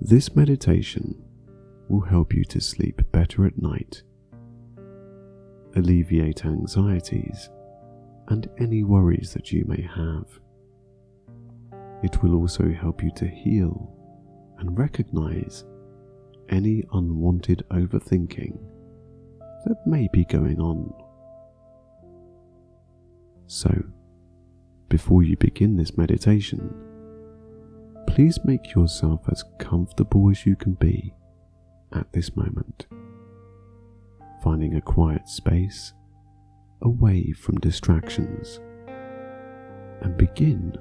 This meditation will help you to sleep better at night, alleviate anxieties and any worries that you may have. It will also help you to heal and recognize any unwanted overthinking that may be going on. So, before you begin this meditation, please make yourself as comfortable as you can be at this moment, finding a quiet space away from distractions, and begin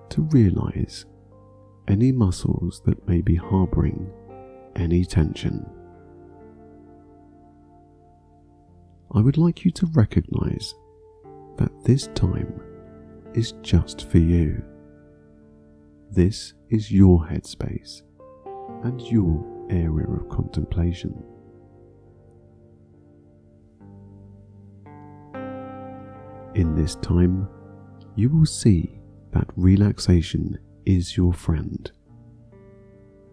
to realize any muscles that may be harboring any tension. I would like you to recognize that this time is just for you. This is your headspace and your area of contemplation. In this time, you will see that relaxation is your friend,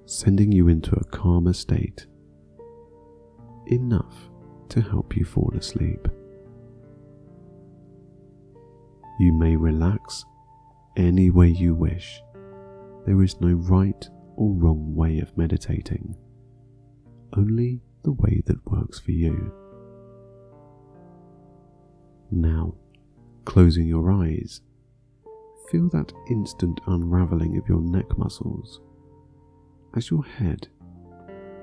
sending you into a calmer state, enough to help you fall asleep. You may relax any way you wish. There is no right or wrong way of meditating, only the way that works for you. Now, closing your eyes, feel that instant unraveling of your neck muscles as your head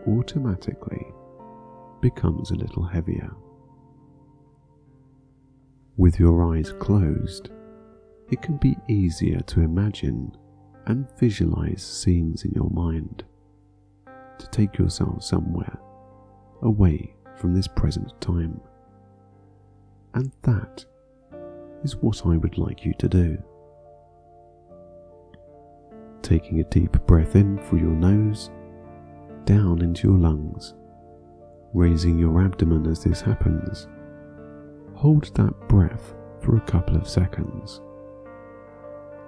automatically becomes a little heavier. With your eyes closed, it can be easier to imagine and visualize scenes in your mind, to take yourself somewhere away from this present time. And that is what I would like you to do. Taking a deep breath in through your nose, down into your lungs, raising your abdomen as this happens. Hold that breath for a couple of seconds,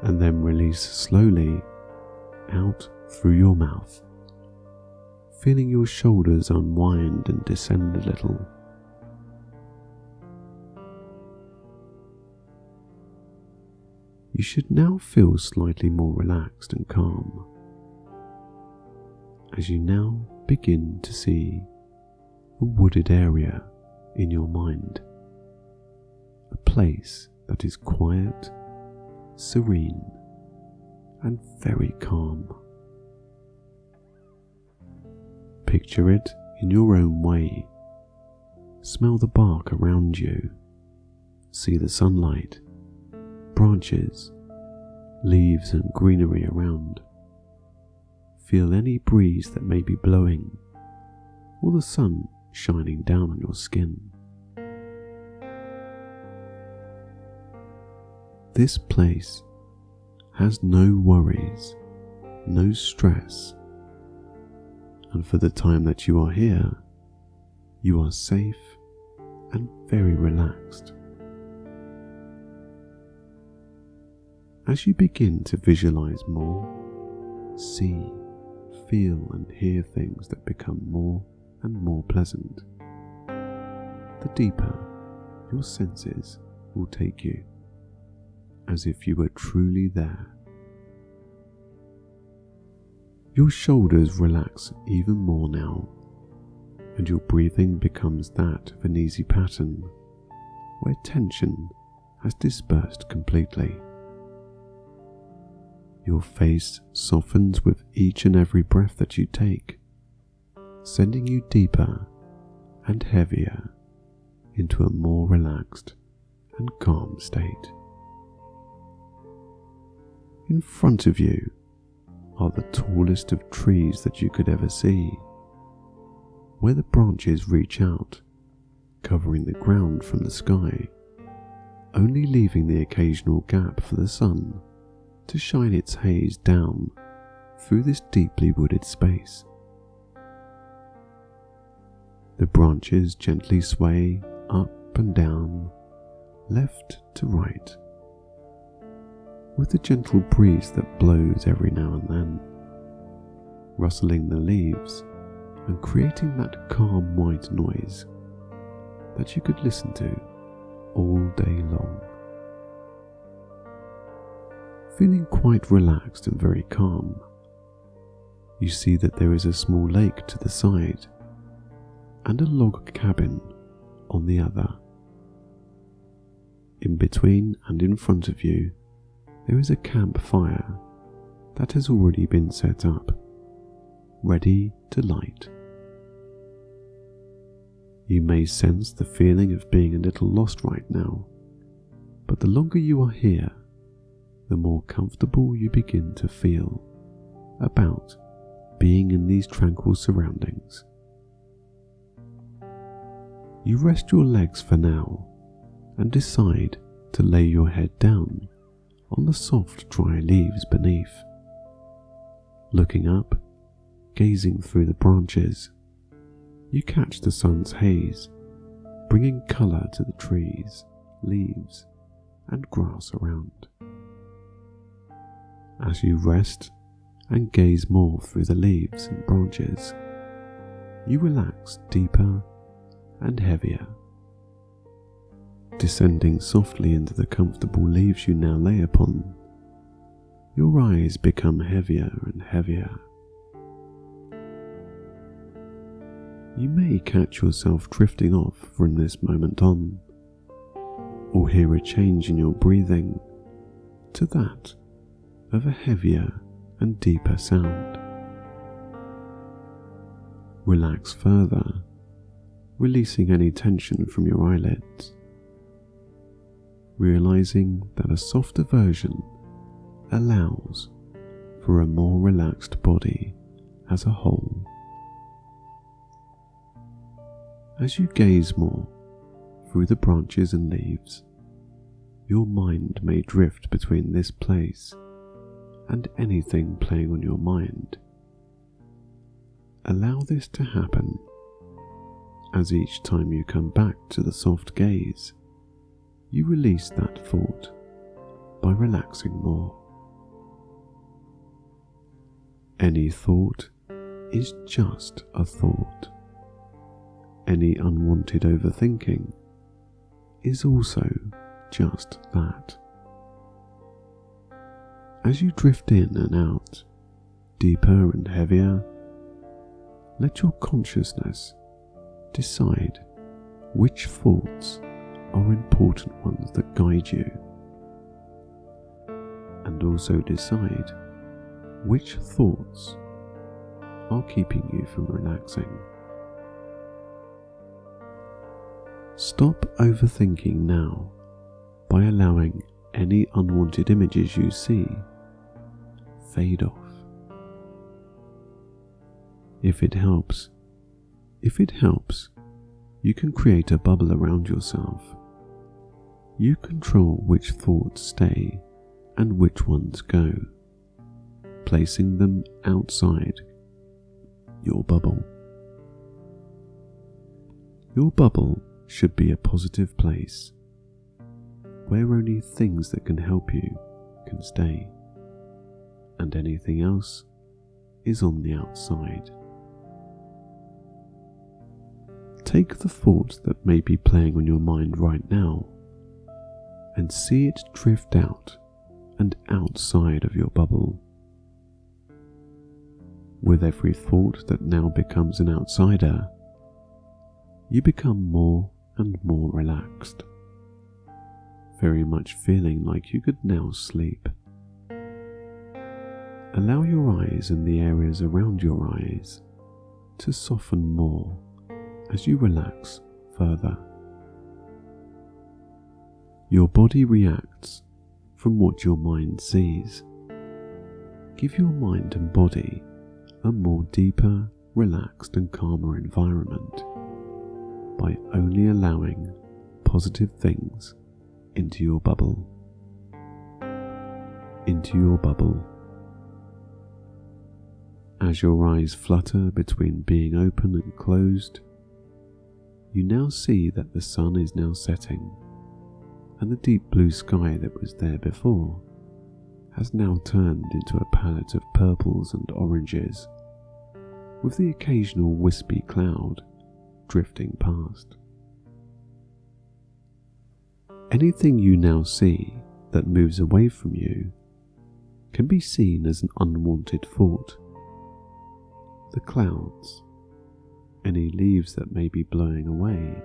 and then release slowly out through your mouth, feeling your shoulders unwind and descend a little. You should now feel slightly more relaxed and calm, as you now begin to see a wooded area in your mind, a place that is quiet, serene, and very calm. Picture it in your own way. Smell the bark around you, see the sunlight, branches, leaves and greenery around. Feel any breeze that may be blowing, or the sun shining down on your skin. This place has no worries, no stress, and for the time that you are here, you are safe and very relaxed. As you begin to visualize more, see, feel and hear things that become more and more pleasant, the deeper your senses will take you, as if you were truly there. Your shoulders relax even more now, and your breathing becomes that of an easy pattern, where tension has dispersed completely. Your face softens with each and every breath that you take, sending you deeper and heavier into a more relaxed and calm state. In front of you are the tallest of trees that you could ever see, where the branches reach out, covering the ground from the sky, only leaving the occasional gap for the sun to shine its haze down through this deeply wooded space. The branches gently sway up and down, left to right, with the gentle breeze that blows every now and then, rustling the leaves and creating that calm white noise that you could listen to all day long. Feeling quite relaxed and very calm, you see that there is a small lake to the side and a log cabin on the other. In between and in front of you, there is a campfire that has already been set up, ready to light. You may sense the feeling of being a little lost right now, but the longer you are here, the more comfortable you begin to feel about being in these tranquil surroundings. You rest your legs for now and decide to lay your head down on the soft dry leaves beneath. Looking up, gazing through the branches, you catch the sun's haze, bringing colour to the trees, leaves, and grass around. As you rest and gaze more through the leaves and branches, you relax deeper and heavier. Descending softly into the comfortable leaves you now lay upon, your eyes become heavier and heavier. You may catch yourself drifting off from this moment on, or hear a change in your breathing to that of a heavier and deeper sound. Relax further, releasing any tension from your eyelids, realizing that a softer version allows for a more relaxed body as a whole. As you gaze more through the branches and leaves, your mind may drift between this place and anything playing on your mind. Allow this to happen, as each time you come back to the soft gaze, you release that thought by relaxing more. Any thought is just a thought. Any unwanted overthinking is also just that. As you drift in and out, deeper and heavier, let your consciousness decide which thoughts are important ones that guide you, and also decide which thoughts are keeping you from relaxing. Stop overthinking now by allowing any unwanted images you see fade off. If it helps, you can create a bubble around yourself. You control which thoughts stay and which ones go, placing them outside your bubble. Your bubble should be a positive place where only things that can help you can stay, and anything else is on the outside. Take the thought that may be playing on your mind right now and see it drift out and outside of your bubble. With every thought that now becomes an outsider, you become more and more relaxed, very much feeling like you could now sleep. Allow your eyes and the areas around your eyes to soften more as you relax further. Your body reacts from what your mind sees. Give your mind and body a more deeper, relaxed and calmer environment by only allowing positive things into your bubble. Into your bubble. As your eyes flutter between being open and closed, you now see that the sun is now setting, and the deep blue sky that was there before has now turned into a palette of purples and oranges with the occasional wispy cloud drifting past. Anything you now see that moves away from you can be seen as an unwanted thought. The clouds, any leaves that may be blowing away,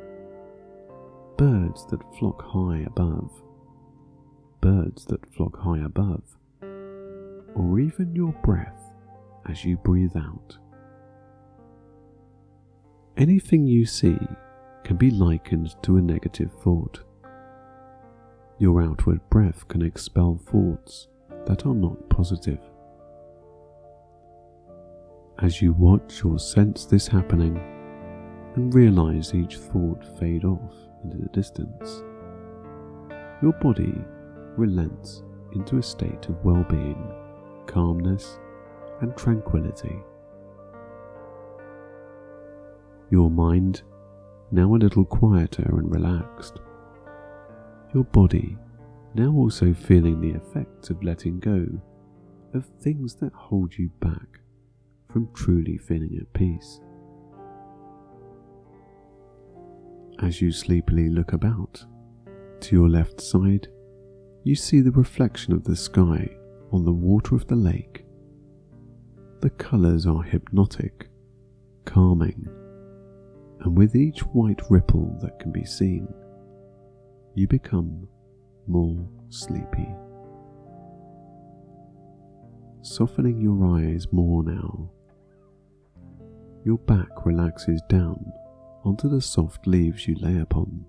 birds that flock high above, or even your breath as you breathe out. Anything you see can be likened to a negative thought. Your outward breath can expel thoughts that are not positive. As you watch or sense this happening and realize each thought fade off into the distance, your body relents into a state of well-being, calmness, and tranquility. Your mind, now a little quieter and relaxed. Your body, now also feeling the effects of letting go of things that hold you back from truly feeling at peace. As you sleepily look about, to your left side, you see the reflection of the sky on the water of the lake. The colours are hypnotic, calming, and with each white ripple that can be seen, you become more sleepy. Softening your eyes more now, your back relaxes down onto the soft leaves you lay upon,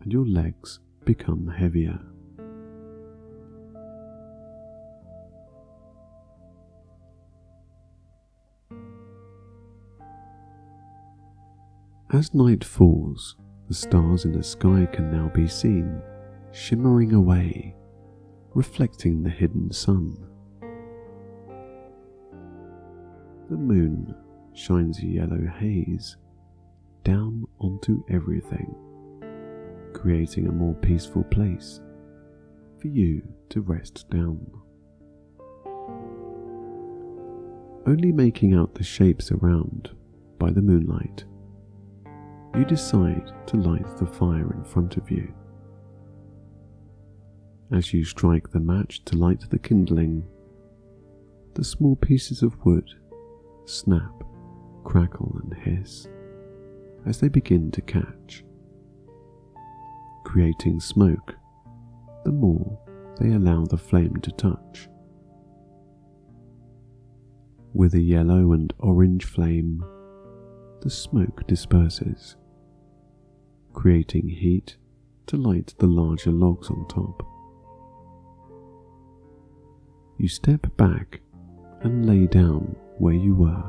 and your legs become heavier. As night falls, the stars in the sky can now be seen, shimmering away, reflecting the hidden sun. The moon shines a yellow haze down onto everything, creating a more peaceful place for you to rest down. Only making out the shapes around by the moonlight, you decide to light the fire in front of you. As you strike the match to light the kindling, the small pieces of wood snap, crackle and hiss as they begin to catch, creating smoke the more they allow the flame to touch. With a yellow and orange flame, the smoke disperses, creating heat to light the larger logs on top. You step back and lay down where you were,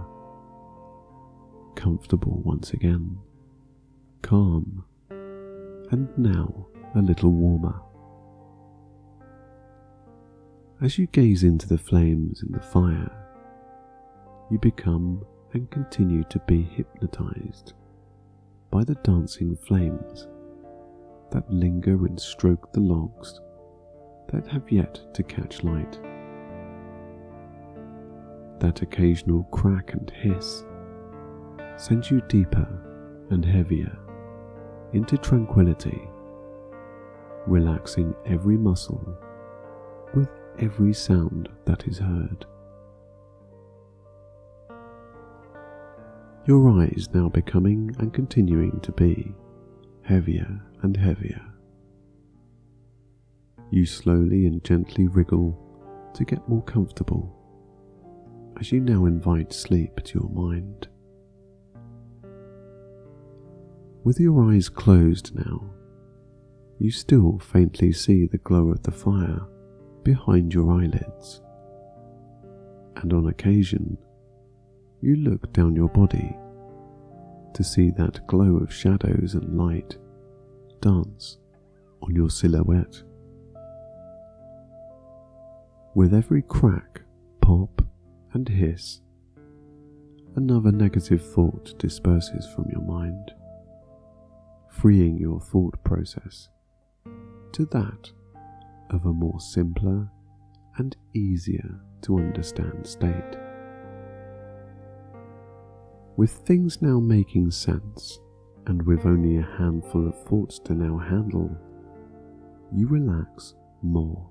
comfortable once again, calm, and now a little warmer. As you gaze into the flames in the fire, you become and continue to be hypnotized by the dancing flames that linger and stroke the logs that have yet to catch light. That occasional crack and hiss sends you deeper and heavier into tranquility, relaxing every muscle with every sound that is heard. Your eyes now becoming and continuing to be heavier and heavier. You slowly and gently wriggle to get more comfortable as you now invite sleep to your mind. With your eyes closed now, you still faintly see the glow of the fire behind your eyelids, and on occasion you look down your body to see that glow of shadows and light dance on your silhouette. With every crack, pop, and hiss, another negative thought disperses from your mind, freeing your thought process to that of a more simpler and easier to understand state. With things now making sense, and with only a handful of thoughts to now handle, you relax more.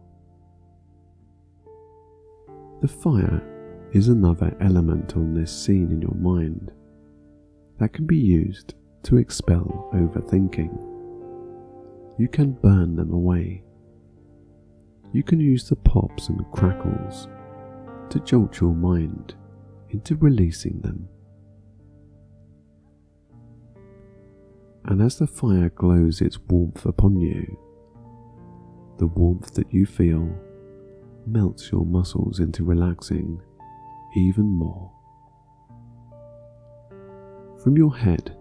The fire is another element on this scene in your mind that can be used to expel overthinking. You can burn them away. You can use the pops and crackles to jolt your mind into releasing them. And as the fire glows its warmth upon you, the warmth that you feel melts your muscles into relaxing even more. From your head,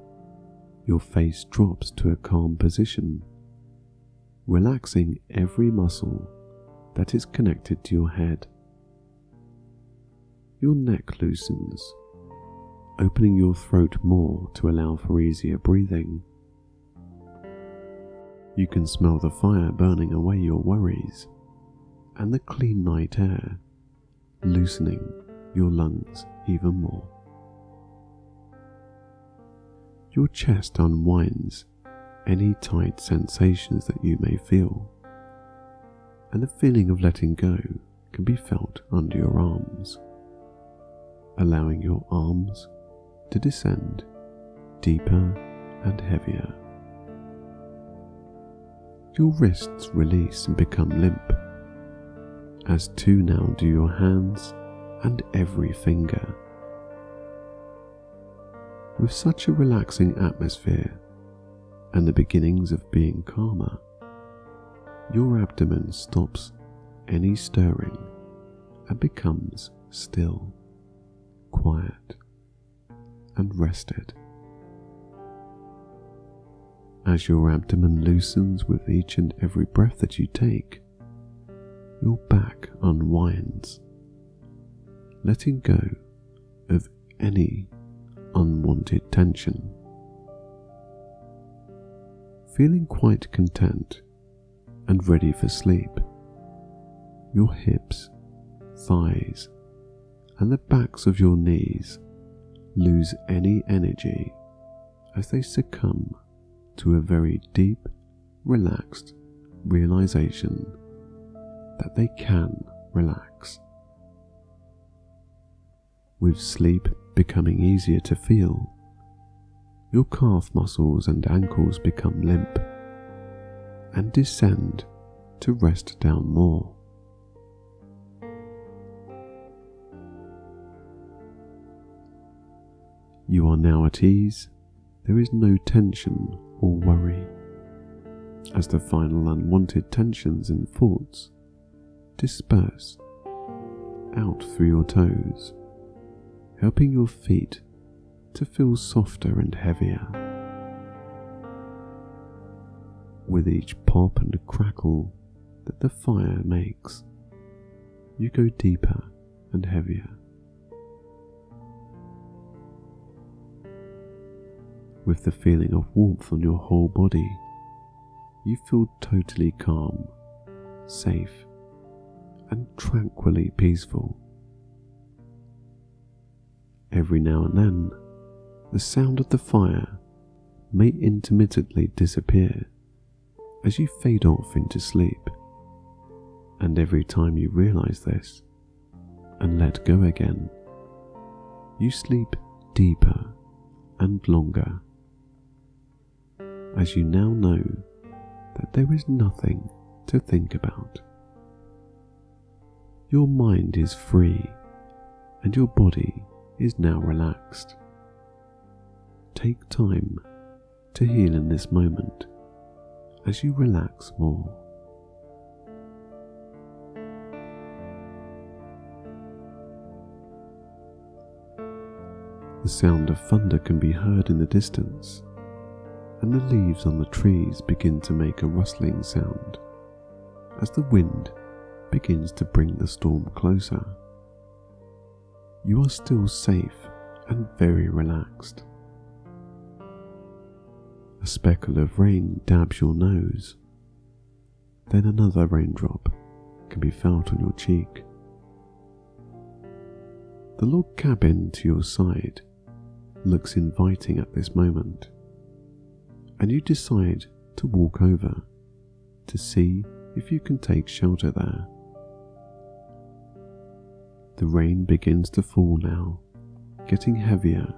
your face drops to a calm position, relaxing every muscle that is connected to your head. Your neck loosens, opening your throat more to allow for easier breathing. You can smell the fire burning away your worries and the clean night air, loosening your lungs even more. Your chest unwinds any tight sensations that you may feel, and the feeling of letting go can be felt under your arms, allowing your arms to descend deeper and heavier. Your wrists release and become limp, as too now do your hands and every finger. With such a relaxing atmosphere and the beginnings of being calmer, your abdomen stops any stirring and becomes still, quiet, and rested. As your abdomen loosens with each and every breath that you take, your back unwinds, letting go of any unwanted tension. Feeling quite content and ready for sleep, your hips, thighs, and the backs of your knees lose any energy as they succumb to a very deep, relaxed realization that they can relax. With sleep becoming easier to feel, your calf muscles and ankles become limp and descend to rest down more. You are now at ease. There is no tension or worry, as the final unwanted tensions and thoughts disperse out through your toes, helping your feet to feel softer and heavier. With each pop and crackle that the fire makes, you go deeper and heavier. With the feeling of warmth on your whole body, you feel totally calm, safe, and tranquilly peaceful. Every now and then, the sound of the fire may intermittently disappear as you fade off into sleep, and every time you realize this and let go again, you sleep deeper and longer, as you now know that there is nothing to think about. Your mind is free and your body is now relaxed. Take time to heal in this moment as you relax more. The sound of thunder can be heard in the distance, and the leaves on the trees begin to make a rustling sound as the wind begins to bring the storm closer. You are still safe and very relaxed. A speckle of rain dabs your nose, then another raindrop can be felt on your cheek. The log cabin to your side looks inviting at this moment, and you decide to walk over to see if you can take shelter there. The rain begins to fall now, getting heavier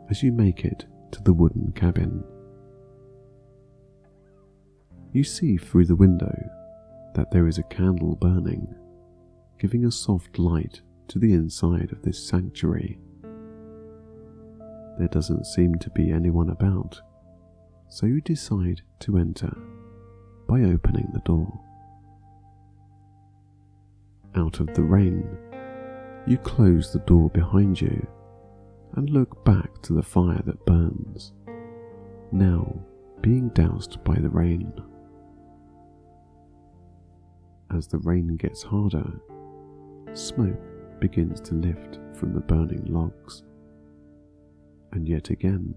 as you make it to the wooden cabin. You see through the window that there is a candle burning, giving a soft light to the inside of this sanctuary. There doesn't seem to be anyone about, so you decide to enter by opening the door. Out of the rain, you close the door behind you and look back to the fire that burns, now being doused by the rain. As the rain gets harder, smoke begins to lift from the burning logs. And yet again,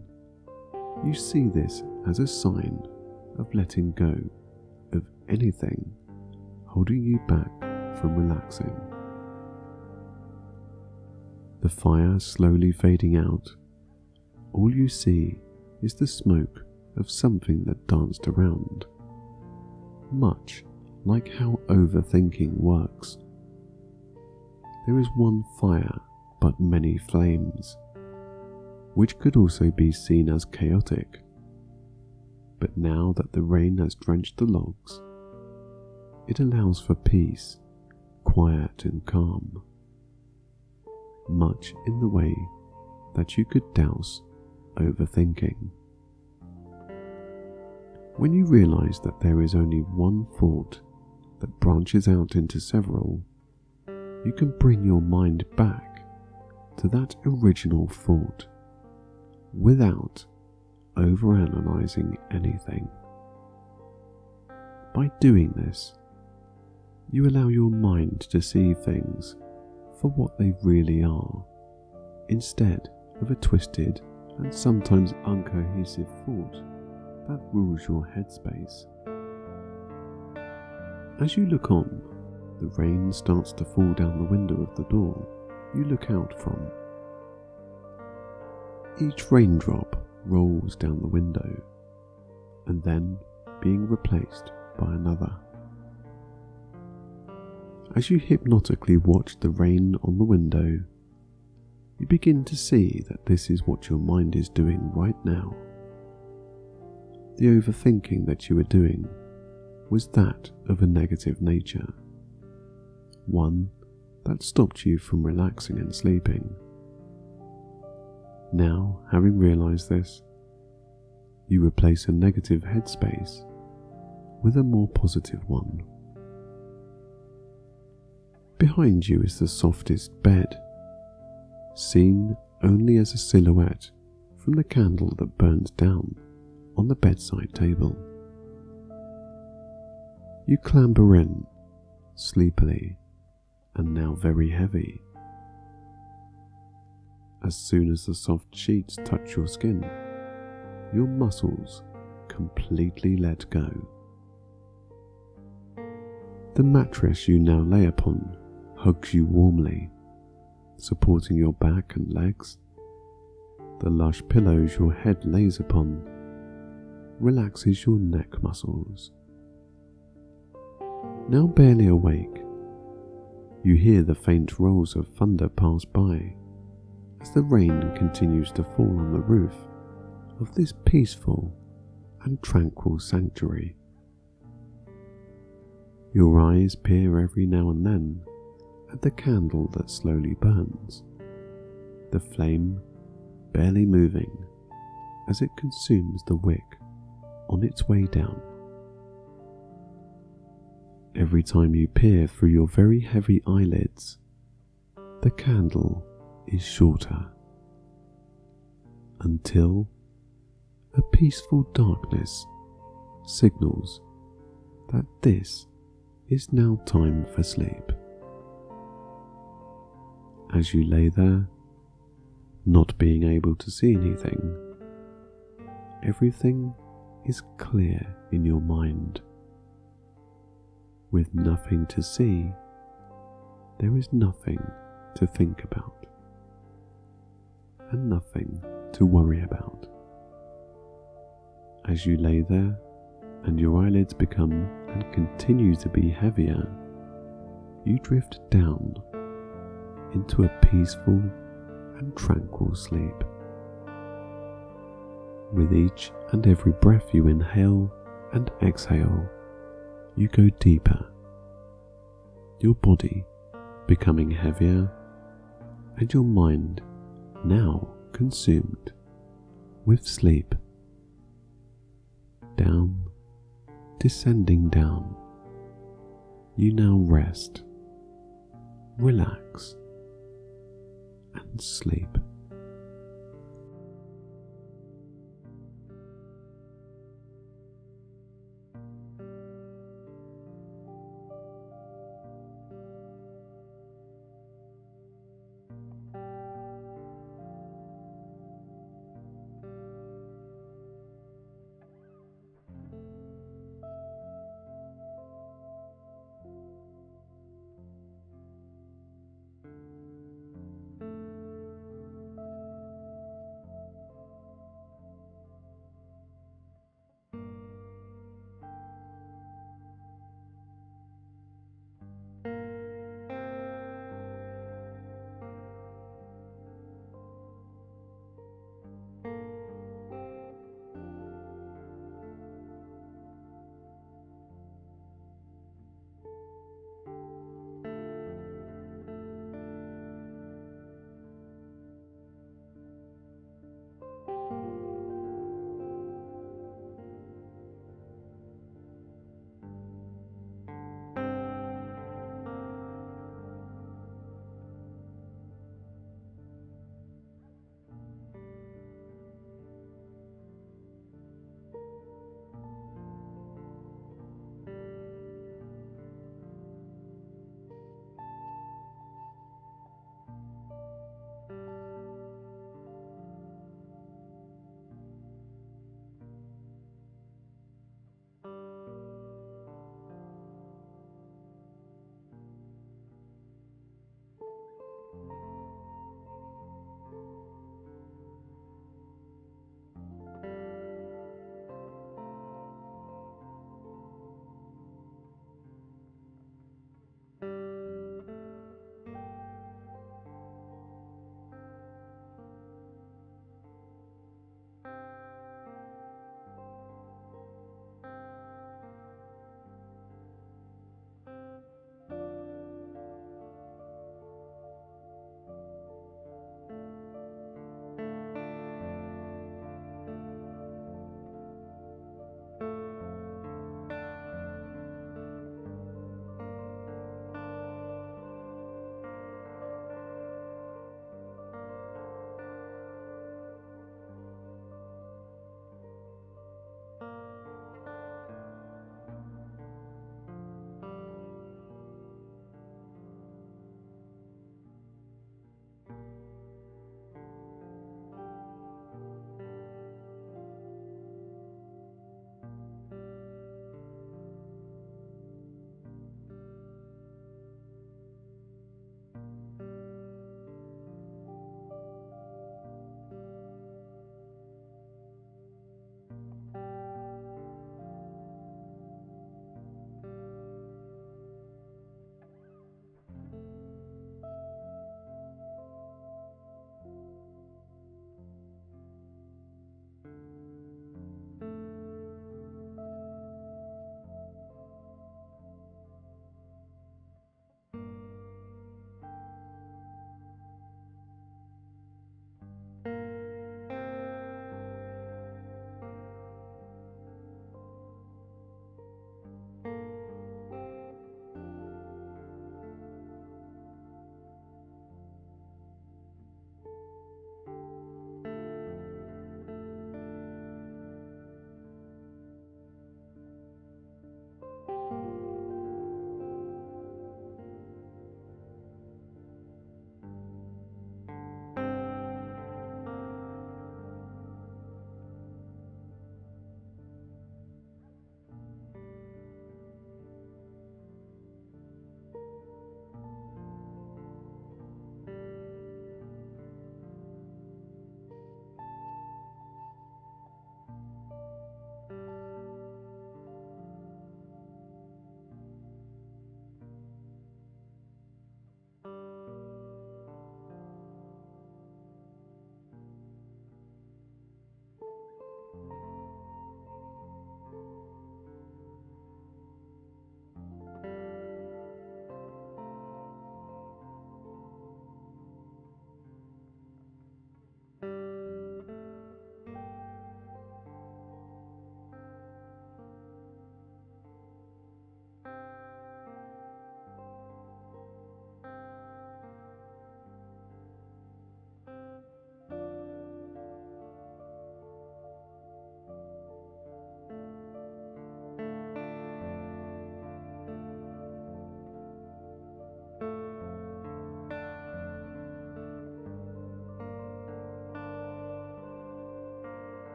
you see this as a sign of letting go of anything holding you back from relaxing. The fire slowly fading out, all you see is the smoke of something that danced around, much like how overthinking works. There is one fire but many flames, which could also be seen as chaotic. But now that the rain has drenched the logs, it allows for peace, quiet and calm, much in the way that you could douse overthinking. When you realize that there is only one thought that branches out into several, you can bring your mind back to that original thought without overanalyzing anything. By doing this, you allow your mind to see things for what they really are, instead of a twisted and sometimes uncohesive thought that rules your headspace. As you look on, the rain starts to fall down the window of the door you look out from. Each raindrop rolls down the window, and then being replaced by another. As you hypnotically watch the rain on the window, you begin to see that this is what your mind is doing right now. The overthinking that you were doing was that of a negative nature, one that stopped you from relaxing and sleeping. Now, having realized this, you replace a negative headspace with a more positive one. Behind you is the softest bed, seen only as a silhouette from the candle that burns down on the bedside table. You clamber in, sleepily, and now very heavy. As soon as the soft sheets touch your skin, your muscles completely let go. The mattress you now lay upon hugs you warmly, supporting your back and legs. The lush pillows your head lays upon relaxes your neck muscles. Now barely awake, you hear the faint rolls of thunder pass by as the rain continues to fall on the roof of this peaceful and tranquil sanctuary. Your eyes peer every now and then at the candle that slowly burns, the flame barely moving as it consumes the wick on its way down. Every time you peer through your very heavy eyelids, the candle is shorter, until a peaceful darkness signals that this is now time for sleep. As you lay there, not being able to see anything, everything is clear in your mind. With nothing to see, there is nothing to think about, and nothing to worry about. As you lay there and your eyelids become and continue to be heavier, you drift down into a peaceful and tranquil sleep. With each and every breath you inhale and exhale, you go deeper, your body becoming heavier and your mind now consumed with sleep. Down, descending down, you now rest, relax, and sleep.